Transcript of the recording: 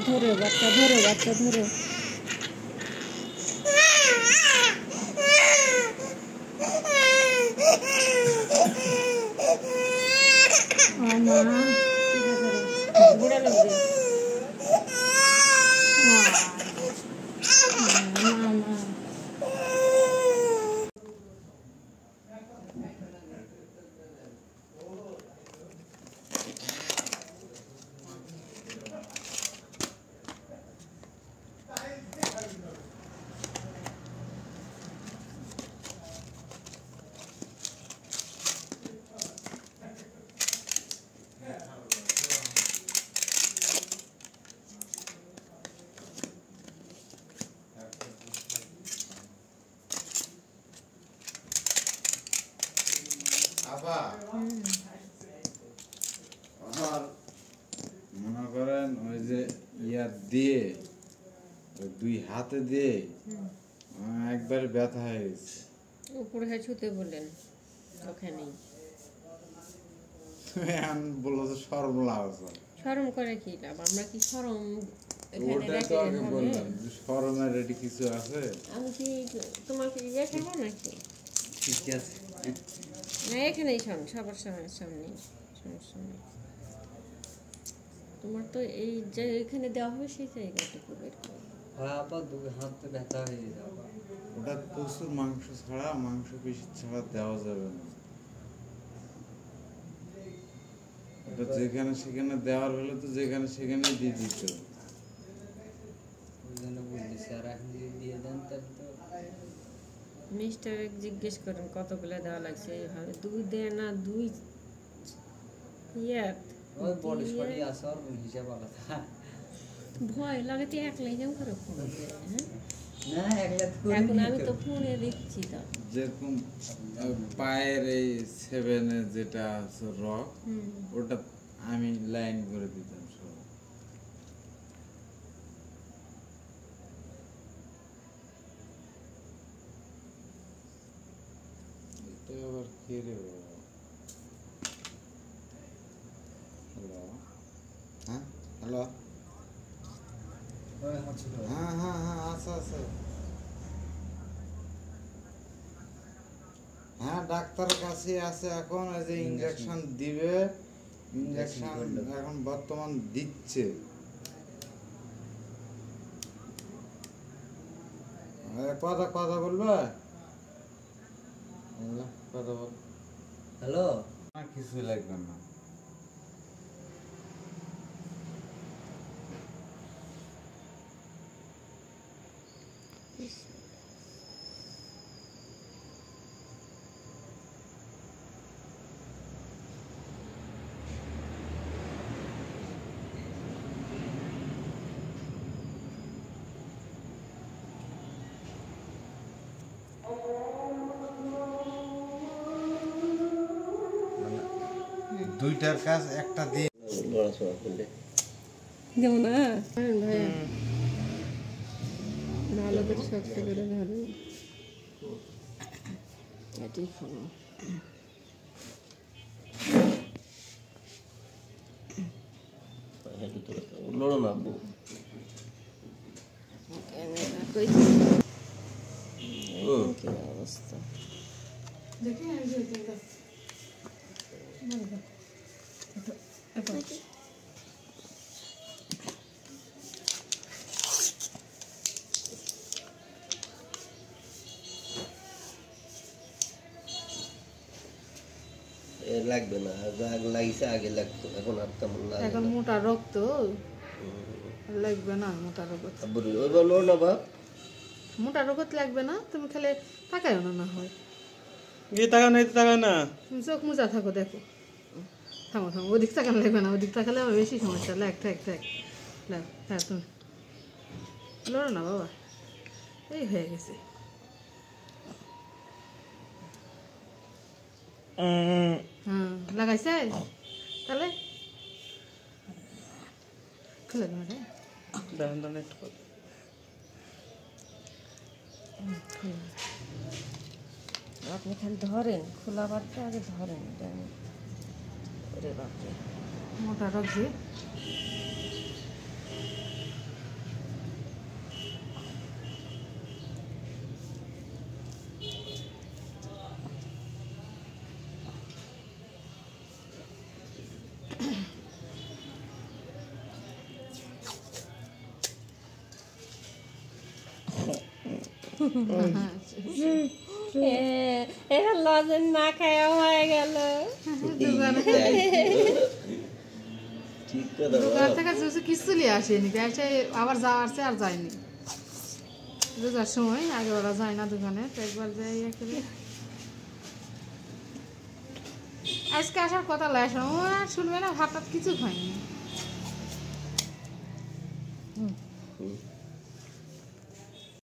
ধরো বাচ্চা, ধরো বাচ্চা, ধরো। বুড়া লাগবে। মনে করেন ওই যে ইয়ার দিয়ে দুই হাতে দিয়ে একবার ব্যথা হয়ে গেছে। উপরে ছুতে বললেন ওখানেই বললো যে শরম লাগছে। শরম করে কি লাভ? আমরা কি শরম ওটাই তো আগে বললাম যে শরমের এটি কিছু আছে। আমি কি তোমাকে ইয়ে খাবো নাকি? ঠিক আছে না, এখানেই শোন, সবার সামনে সমস্যা নেই। তোমার তো এই যে এখানে দেওয়া হবে সেই জায়গাটুকু বের করো। ওটা প্রচুর মাংস ছাড়া, মাংস পেশি ছাড়া দেওয়া যাবে না। ওটা যেখানে সেখানে দেওয়ার হলে তো যেখানে সেখানে দিয়ে দিত। মিস্টার জিজ্ঞেস করেন কতগুলো দেওয়া লাগছে। এইভাবে দুই দেয় না, দুই ভয় লাগাতে একলাই যেমন করে ফোন এখন আমি তো ফোনে দিচ্ছি। তো যেরকম পায়ের এই 7 যেটা আছে রক, ওটা আমি লাইন করে দিতাম সব। এটা আবার কে রে বাবা? হ্যালো, হ্যাঁ হ্যালো, হ্যাঁ হ্যাঁ হ্যাঁ আছে আছে। হ্যাঁ ডাক্তারের কাছে আছে এখন। এই যে ইনজেকশন দিবে, ইনজেকশন এখন বর্তমান দিচ্ছে। কথা কথা বলবে? কথা বল। হ্যালো, কিছু লাগবে না। দুইটার কাজ একটা দিয়ে লড়াচড়া করলে যেমন ভাইয়া ভালো করে শক্ত করে ধরুন। এটি খাবো। লড়ো না কি অবস্থা লাগবে না, লাগিয়েছে আগে লাগতো, এখন আর তেমন লাগে। এখন মোটা রক্ত লাগবে না। মোটা রোগত লড়ো না বাপ, মোটা রোগত লাগবে না। তুমি খালি তাকায় না, না হয় তুমি চোখ মুজা থাকো, দেখো। থামো থামো, ওদিক তাকানো লাগবে না। ওদিক তাকালে আমার বেশি সমস্যা। লাগ থাক থাক লাগ। হ্যাঁ তুমি লড়ো না বাবা, এই হয়ে গেছে। লাগাইছে তাহলে খুলে দেবে। আপনি খালি ধরেন, খোলা বারটা আগে ধরেন। ওরে বাপরে, মোটা রোগ যে এরা লজেন না খাওয়া হয়ে গেল। ঠিক কথা দোকান থেকে জুসে কিছু নিয়ে আসেনি, এসে আবার যাওয়ার চেয়ে আর যায়নি। রোজার সময় আগে ওরা যায় না দোকানে, তো একবার যাই একেবারে। আজকে আসার কথা লাস ও আর শুনবে না, ভাত টাত কিছু খায়নি।